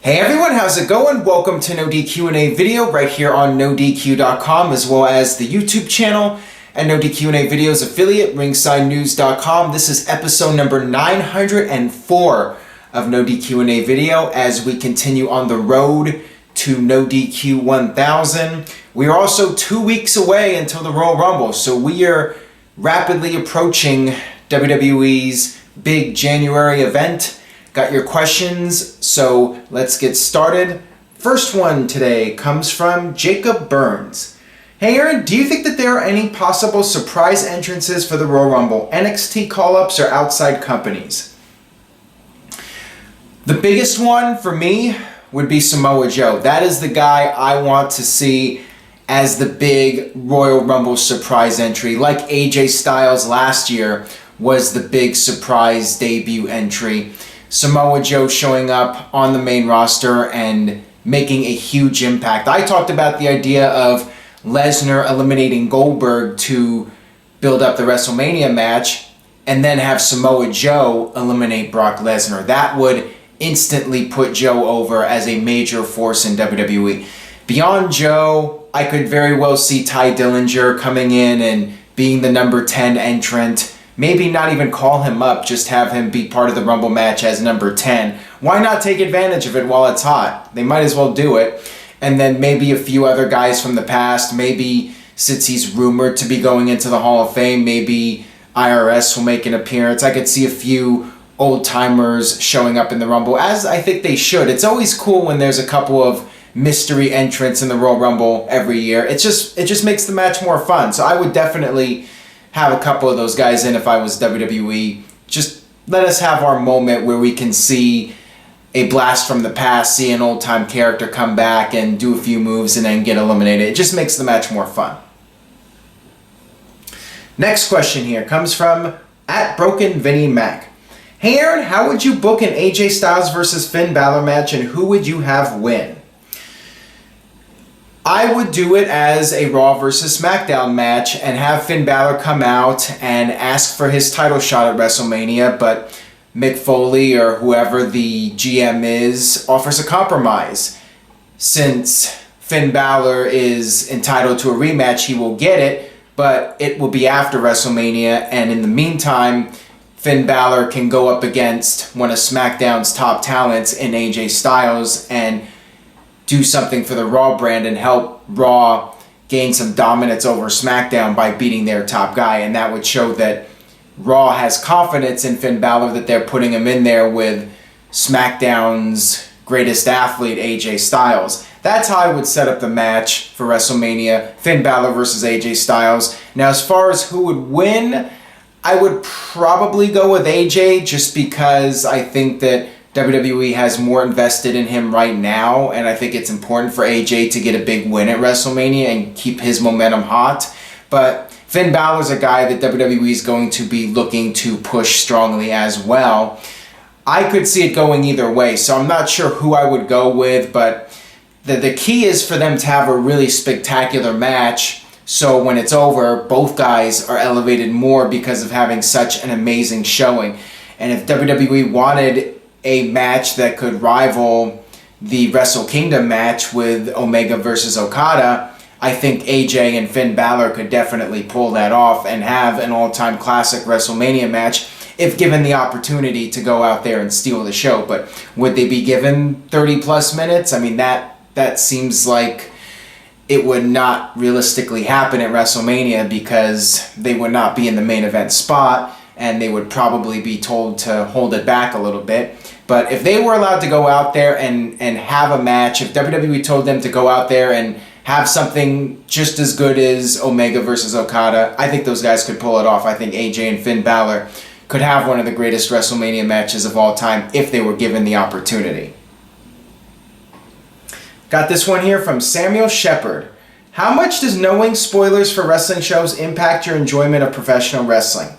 Hey everyone, how's it going? Welcome to NoDQ&A video right here on NoDQ.com, as well as the YouTube channel and NoDQ&A videos affiliate, ringsidenews.com. This is episode number 904 of NoDQ&A video as we continue on the road to NoDQ 1000. We are also 2 weeks away until the Royal Rumble, so we are rapidly approaching WWE's big January event. Got your questions, so let's get started. First one today comes from Jacob Burns. Hey Aaron, do you think that there are any possible surprise entrances for the Royal Rumble, NXT call-ups or outside companies? The biggest one for me would be Samoa Joe. That is the guy I want to see as the big Royal Rumble surprise entry, like AJ Styles last year was the big surprise debut entry. Samoa Joe showing up on the main roster and making a huge impact. I talked about the idea of Lesnar eliminating Goldberg to build up the WrestleMania match and then have Samoa Joe eliminate Brock Lesnar. That would instantly put Joe over as a major force in WWE. Beyond Joe, I could very well see Ty Dillinger coming in and being the number 10 entrant. Maybe not even call him up, just have him be part of the Rumble match as number 10. Why not take advantage of it while it's hot? They might as well do it. And then maybe a few other guys from the past. Maybe since he's rumored to be going into the Hall of Fame, maybe IRS will make an appearance. I could see a few old-timers showing up in the Rumble, as I think they should. It's always cool when there's a couple of mystery entrants in the Royal Rumble every year. It just makes the match more fun. So I would definitely have a couple of those guys in if I was WWE. Just let us have our moment where we can see a blast from the past, see an old-time character come back and do a few moves and then get eliminated. It just makes the match more fun. Next question here comes from @BrokenVinnyMac. Hey Aaron, how would you book an AJ Styles versus Finn Balor match and who would you have win? I would do it as a Raw versus SmackDown match and have Finn Balor come out and ask for his title shot at WrestleMania, but Mick Foley or whoever the GM is offers a compromise. Since Finn Balor is entitled to a rematch, he will get it, but it will be after WrestleMania, and in the meantime, Finn Balor can go up against one of SmackDown's top talents in AJ Styles and do something for the Raw brand and help Raw gain some dominance over SmackDown by beating their top guy. And that would show that Raw has confidence in Finn Balor, that they're putting him in there with SmackDown's greatest athlete, AJ Styles. That's how I would set up the match for WrestleMania, Finn Balor versus AJ Styles. Now, as far as who would win, I would probably go with AJ just because I think that WWE has more invested in him right now, and I think it's important for AJ to get a big win at WrestleMania and keep his momentum hot. But Finn Balor's a guy that WWE is going to be looking to push strongly as well. I could see it going either way, so I'm not sure who I would go with, but the key is for them to have a really spectacular match, so when it's over, both guys are elevated more because of having such an amazing showing. And if WWE wanted a match that could rival the Wrestle Kingdom match with Omega versus Okada, I think AJ and Finn Balor could definitely pull that off and have an all-time classic WrestleMania match if given the opportunity to go out there and steal the show. But would they be given 30 plus minutes? I mean, that seems like it would not realistically happen at WrestleMania because they would not be in the main event spot and they would probably be told to hold it back a little bit. But if they were allowed to go out there and have a match, if WWE told them to go out there and have something just as good as Omega versus Okada, I think those guys could pull it off. I think AJ and Finn Balor could have one of the greatest WrestleMania matches of all time if they were given the opportunity. Got this one here from Samuel Shepard. How much does knowing spoilers for wrestling shows impact your enjoyment of professional wrestling?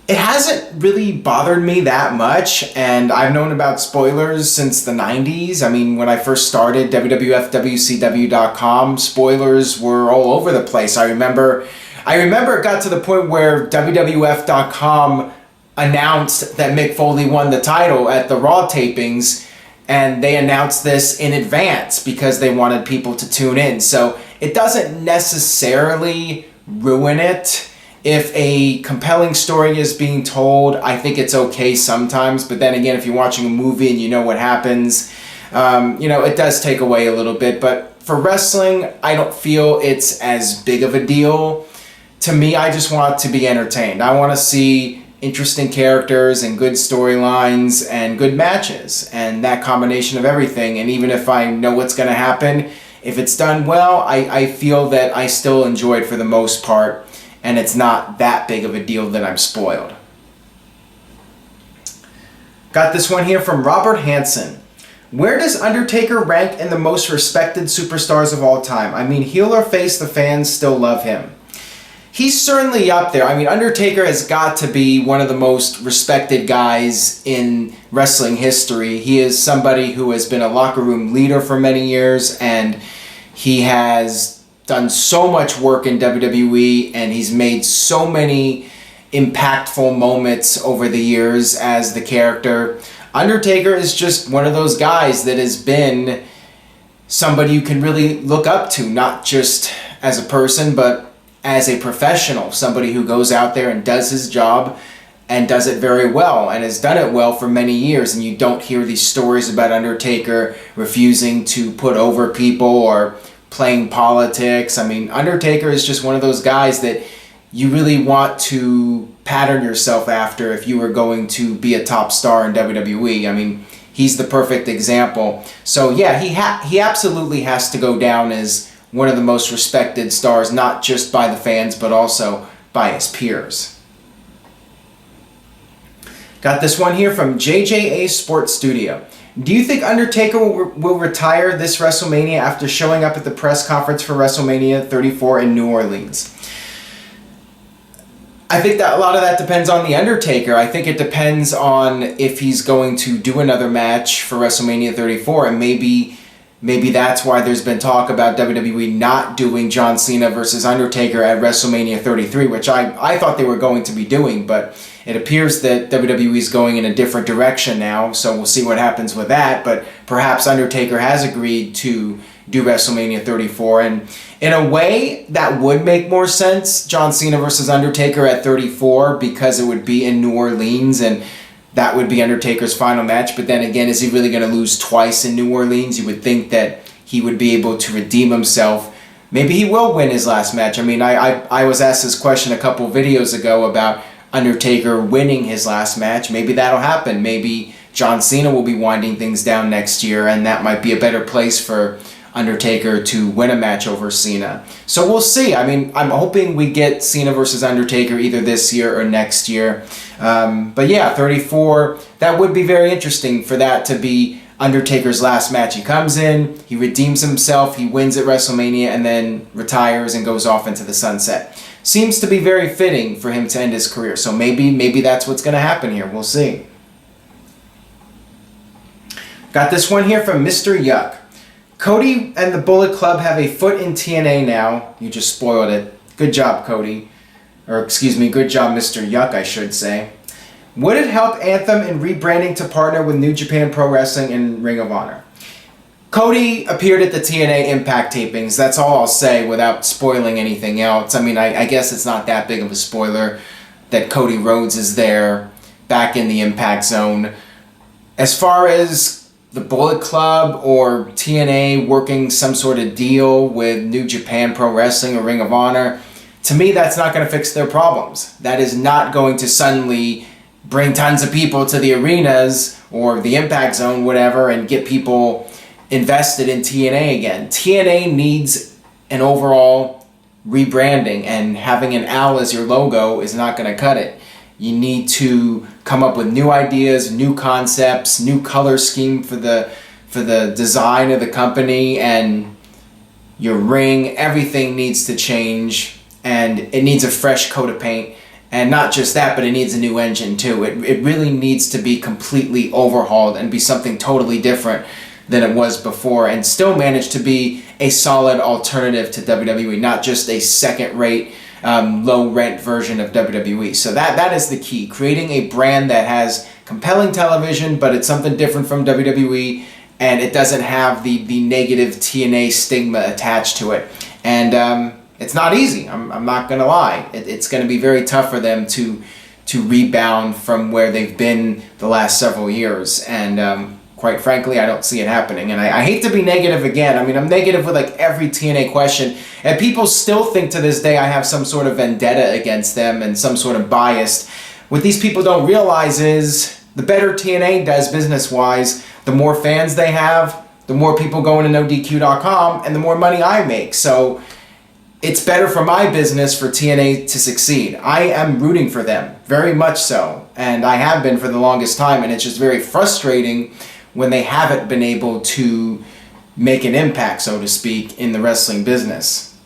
It hasn't really bothered me that much, and I've known about spoilers since the 90s. I mean, when I first started WWFWCW.com, spoilers were all over the place. I remember it got to the point where WWF.com announced that Mick Foley won the title at the Raw tapings, and they announced this in advance because they wanted people to tune in. So it doesn't necessarily ruin it. If a compelling story is being told, I think it's okay sometimes. But then again, if you're watching a movie and you know what happens, it does take away a little bit. But for wrestling, I don't feel it's as big of a deal. To me, I just want to be entertained. I want to see interesting characters and good storylines and good matches and that combination of everything. And even if I know what's going to happen, if it's done well, I feel that I still enjoy it for the most part. And it's not that big of a deal that I'm spoiled. Got this one here from Robert Hansen. Where does Undertaker rank in the most respected superstars of all time? I mean, heel or face, the fans still love him. He's certainly up there. I mean, Undertaker has got to be one of the most respected guys in wrestling history. He is somebody who has been a locker room leader for many years, and he has done so much work in WWE, and he's made so many impactful moments over the years as the character. Undertaker is just one of those guys that has been somebody you can really look up to, not just as a person, but as a professional, somebody who goes out there and does his job and does it very well and has done it well for many years. And you don't hear these stories about Undertaker refusing to put over people or playing politics. I mean, Undertaker is just one of those guys that you really want to pattern yourself after if you were going to be a top star in WWE. I mean, he's the perfect example. So yeah, he absolutely has to go down as one of the most respected stars, not just by the fans, but also by his peers. Got this one here from JJA Sports Studio. Do you think Undertaker will retire this WrestleMania after showing up at the press conference for WrestleMania 34 in New Orleans? I think that a lot of that depends on The Undertaker. I think it depends on if he's going to do another match for WrestleMania 34, and maybe that's why there's been talk about WWE not doing John Cena versus Undertaker at WrestleMania 33, which I thought they were going to be doing, but it appears that WWE is going in a different direction now, so we'll see what happens with that. But perhaps Undertaker has agreed to do WrestleMania 34, and in a way that would make more sense, John Cena versus Undertaker at 34, because it would be in New Orleans and that would be Undertaker's final match. But then again, is he really going to lose twice in New Orleans? You would think that he would be able to redeem himself. Maybe he will win his last match. I mean, I was asked this question a couple videos ago about Undertaker winning his last match. Maybe that'll happen. Maybe John Cena will be winding things down next year, and that might be a better place for Undertaker to win a match over Cena. So we'll see. I mean, I'm hoping we get Cena versus Undertaker either this year or next year. But yeah, 34, that would be very interesting for that to be Undertaker's last match. He comes in, he redeems himself, he wins at WrestleMania, and then retires and goes off into the sunset. Seems to be very fitting for him to end his career. So maybe that's what's going to happen here. We'll see. Got this one here from Mr. Yuck. Cody and the Bullet Club have a foot in TNA now. You just spoiled it. Good job, Cody. Or excuse me, good job, Mr. Yuck, I should say. Would it help Anthem in rebranding to partner with New Japan Pro Wrestling and Ring of Honor? Cody appeared at the TNA Impact tapings. That's all I'll say without spoiling anything else. I mean, I guess it's not that big of a spoiler that Cody Rhodes is there back in the Impact Zone. As far as the Bullet Club or TNA working some sort of deal with New Japan Pro Wrestling or Ring of Honor, to me that's not going to fix their problems. That is not going to suddenly bring tons of people to the arenas or the Impact Zone, whatever, and get people invested in TNA again. TNA needs an overall rebranding, and having an owl as your logo is not going to cut it. You need to come up with new ideas, new concepts, new color scheme for the design of the company, and your ring. Everything needs to change, and it needs a fresh coat of paint. And not just that, but it needs a new engine too. It really needs to be completely overhauled and be something totally different than it was before, and still manage to be a solid alternative to WWE, not just a second-rate, low-rent version of WWE. So that is the key, creating a brand that has compelling television, but it's something different from WWE, and it doesn't have the negative TNA stigma attached to it. And it's not easy. I'm not gonna lie. It's gonna be very tough for them to rebound from where they've been the last several years. And quite frankly, I don't see it happening. And I hate to be negative again. I mean, I'm negative with like every TNA question, and people still think to this day I have some sort of vendetta against them and some sort of bias. What these people don't realize is the better TNA does business-wise, the more fans they have, the more people go into NoDQ.com, and the more money I make. So it's better for my business for TNA to succeed. I am rooting for them, very much so, and I have been for the longest time, and it's just very frustrating when they haven't been able to make an impact, so to speak, in the wrestling business.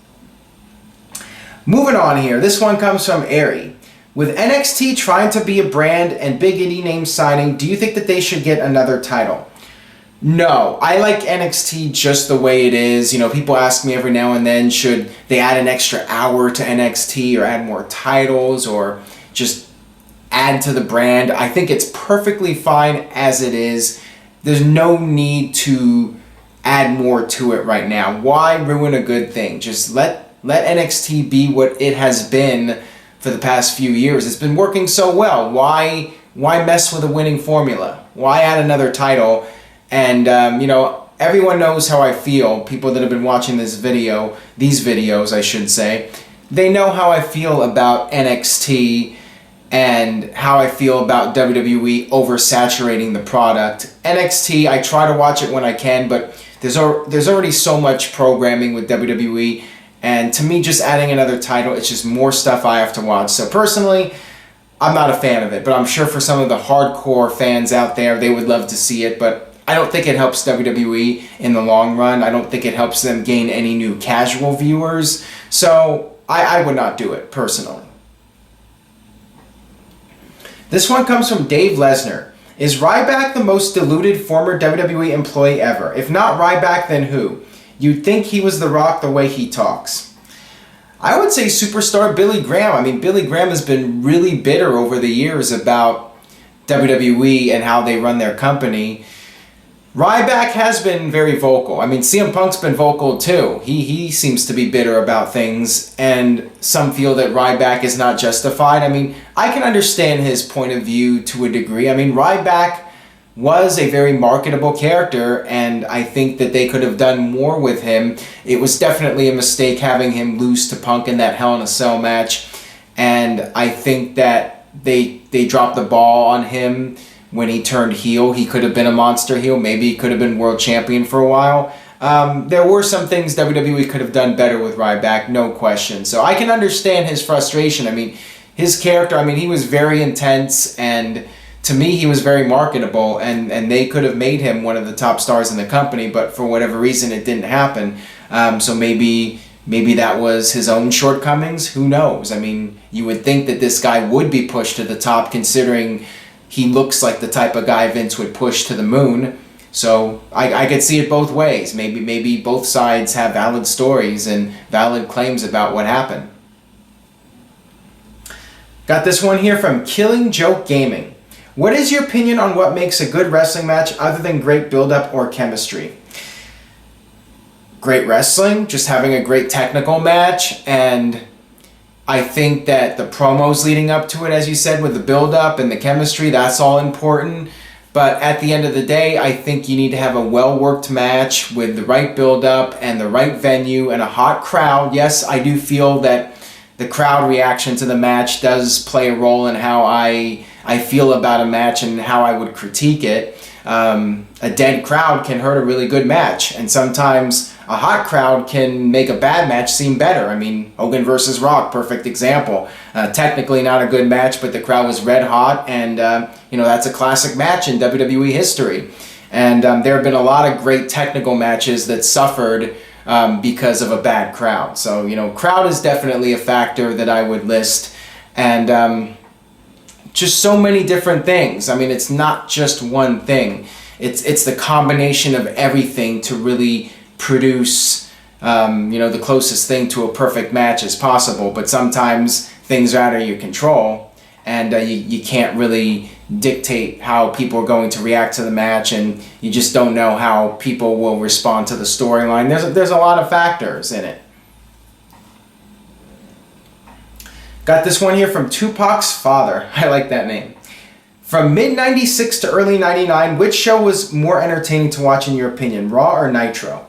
Moving on here, this one comes from Ari. With NXT trying to be a brand and big indie name signing, do you think that they should get another title? No, I like NXT just the way it is. You know, people ask me every now and then, should they add an extra hour to NXT or add more titles or just add to the brand? I think it's perfectly fine as it is. There's no need to add more to it right now. Why ruin a good thing? Just let NXT be what it has been for the past few years. It's been working so well. Why mess with a winning formula? Why add another title? And you know, everyone knows how I feel. People that have been watching these videos, I should say, they know how I feel about NXT and how I feel about WWE oversaturating the product. NXT, I try to watch it when I can, but there's already so much programming with WWE, and to me, just adding another title, it's just more stuff I have to watch. So personally, I'm not a fan of it, but I'm sure for some of the hardcore fans out there, they would love to see it, but I don't think it helps WWE in the long run. I don't think it helps them gain any new casual viewers, so I would not do it, personally. This one comes from Dave Lesnar. Is Ryback the most diluted former WWE employee ever? If not Ryback, then who? You'd think he was The Rock the way he talks. I would say superstar Billy Graham. I mean, Billy Graham has been really bitter over the years about WWE and how they run their company. Ryback has been very vocal. I mean, CM Punk's been vocal too. He seems to be bitter about things, and some feel that Ryback is not justified. I mean, I can understand his point of view to a degree. I mean, Ryback was a very marketable character, and I think that they could have done more with him. It was definitely a mistake having him lose to Punk in that Hell in a Cell match, and I think that they dropped the ball on him when he turned heel. He could have been a monster heel. Maybe he could have been world champion for a while. There were some things WWE could have done better with Ryback, no question. So I can understand his frustration. I mean, his character, I mean, he was very intense, and to me, he was very marketable, and they could have made him one of the top stars in the company, but for whatever reason, it didn't happen. So maybe that was his own shortcomings. Who knows? I mean, you would think that this guy would be pushed to the top, considering he looks like the type of guy Vince would push to the moon. So I could see it both ways. Maybe both sides have valid stories and valid claims about what happened. Got this one here from Killing Joke Gaming. What is your opinion on what makes a good wrestling match other than great build-up or chemistry? Great wrestling, just having a great technical match, and I think that the promos leading up to it, as you said, with the build-up and the chemistry, that's all important. But at the end of the day, I think you need to have a well-worked match with the right build-up and the right venue and a hot crowd. Yes, I do feel that the crowd reaction to the match does play a role in how I feel about a match and how I would critique it. A dead crowd can hurt a really good match, and sometimes a hot crowd can make a bad match seem better. I mean, Hogan versus Rock, perfect example. Technically not a good match, but the crowd was red hot, and that's a classic match in WWE history. And there have been a lot of great technical matches that suffered because of a bad crowd. So, crowd is definitely a factor that I would list. And just so many different things. I mean, it's not just one thing. It's the combination of everything to really produce, the closest thing to a perfect match as possible. But sometimes things are out of your control, and you can't really dictate how people are going to react to the match, and you just don't know how people will respond to the storyline. There's a lot of factors in it. Got this one here from Tupac's father. I like that name. From mid-96 to early 99, which show was more entertaining to watch in your opinion, Raw or Nitro?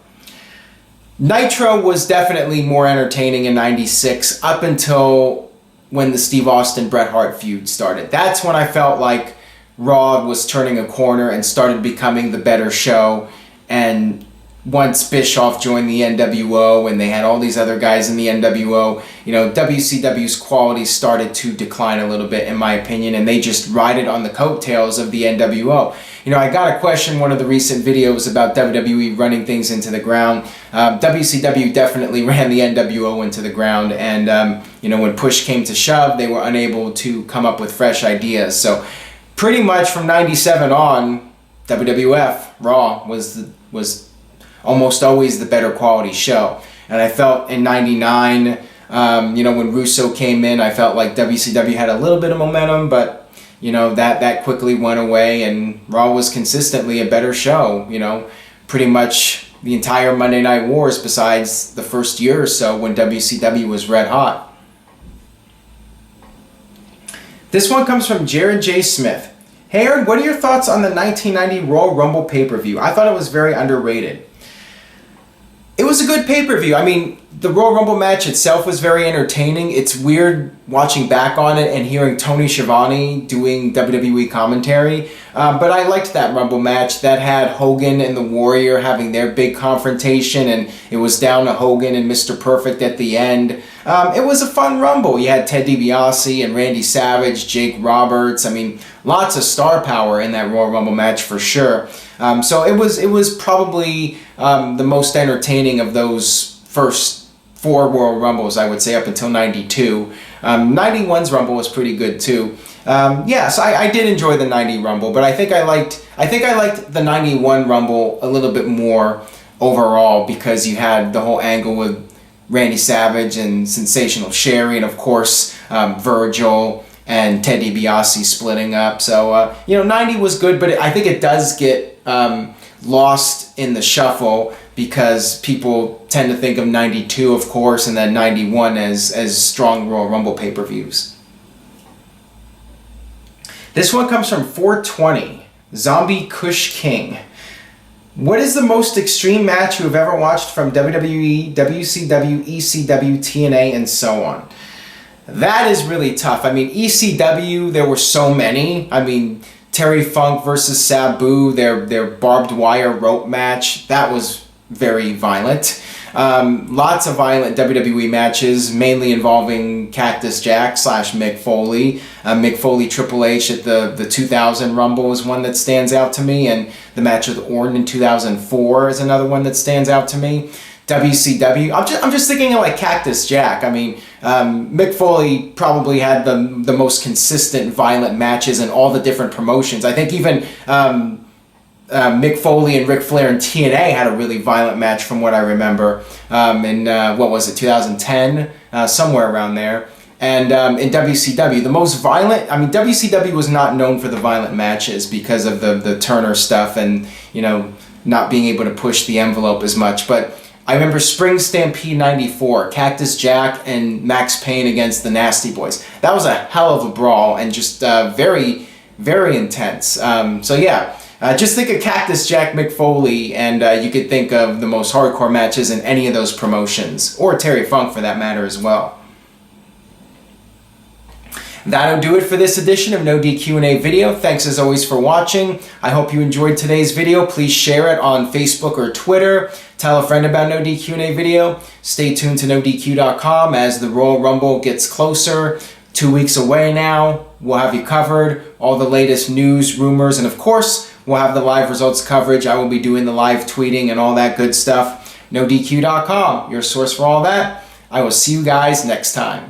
Nitro was definitely more entertaining in 96 up until when the Steve Austin-Bret Hart feud started. That's when I felt like Raw was turning a corner and started becoming the better show. And once Bischoff joined the NWO and they had all these other guys in the NWO, you know, WCW's quality started to decline a little bit, in my opinion, and they just ride it on the coattails of the NWO. You know, I got a question in one of the recent videos about WWE running things into the ground. WCW definitely ran the NWO into the ground, and you know, when push came to shove, they were unable to come up with fresh ideas. So pretty much from 97 on, WWF, Raw, was almost always the better quality show. And I felt in 99, you know, when Russo came in, I felt like WCW had a little bit of momentum, but, you know, that quickly went away, and Raw was consistently a better show, you know, pretty much the entire Monday Night Wars besides the first year or so when WCW was red hot. This one comes from Jared J. Smith. Hey Aaron, what are your thoughts on the 1990 Royal Rumble pay-per-view? I thought it was very underrated. It was a good pay-per-view. I mean, the Royal Rumble match itself was very entertaining. It's weird watching back on it and hearing Tony Schiavone doing WWE commentary. But I liked that Rumble match. That had Hogan and the Warrior having their big confrontation, and it was down to Hogan and Mr. Perfect at the end. It was a fun Rumble. You had Ted DiBiase and Randy Savage, Jake Roberts. I mean, lots of star power in that Royal Rumble match for sure. So it was probably the most entertaining of those first 4 Royal Rumbles, I would say, up until 92. 91's Rumble was pretty good too. Yes, I did enjoy the 90 Rumble, but I think I liked the 91 Rumble a little bit more overall, because you had the whole angle with Randy Savage and Sensational Sherry, and of course Virgil and Ted DiBiase splitting up. So you know, 90 was good, but I think it does get lost in the shuffle because people tend to think of 92, of course, and then 91 as strong Royal Rumble pay-per-views. This one comes from 420, Zombie Kush King. What is the most extreme match you have ever watched from WWE, WCW, ECW, TNA, and so on? That is really tough. I mean, ECW, there were so many. I mean, Terry Funk versus Sabu, their barbed wire rope match, that was very violent. Lots of violent WWE matches, mainly involving Cactus Jack / Mick Foley. Mick Foley Triple H at the 2000 Rumble is one that stands out to me, and the match with Orton in 2004 is another one that stands out to me. WCW, I'm just thinking of like Cactus Jack. I mean, Mick Foley probably had the most consistent violent matches in all the different promotions. I think even Mick Foley and Ric Flair in TNA had a really violent match from what I remember in, what was it, 2010? Somewhere around there. And in WCW, the most violent, I mean, WCW was not known for the violent matches because of the Turner stuff and, you know, not being able to push the envelope as much. But I remember Spring Stampede 94, Cactus Jack and Max Payne against the Nasty Boys. That was a hell of a brawl and just very, very intense. So yeah, just think of Cactus Jack, Mick Foley, and you could think of the most hardcore matches in any of those promotions, or Terry Funk for that matter as well. That'll do it for this edition of NoDQ&A video. Thanks as always for watching. I hope you enjoyed today's video. Please share it on Facebook or Twitter. Tell a friend about NoDQ&A video. Stay tuned to NoDQ.com as the Royal Rumble gets closer. 2 weeks away now. We'll have you covered. All the latest news, rumors, and of course, we'll have the live results coverage. I will be doing the live tweeting and all that good stuff. NoDQ.com, your source for all that. I will see you guys next time.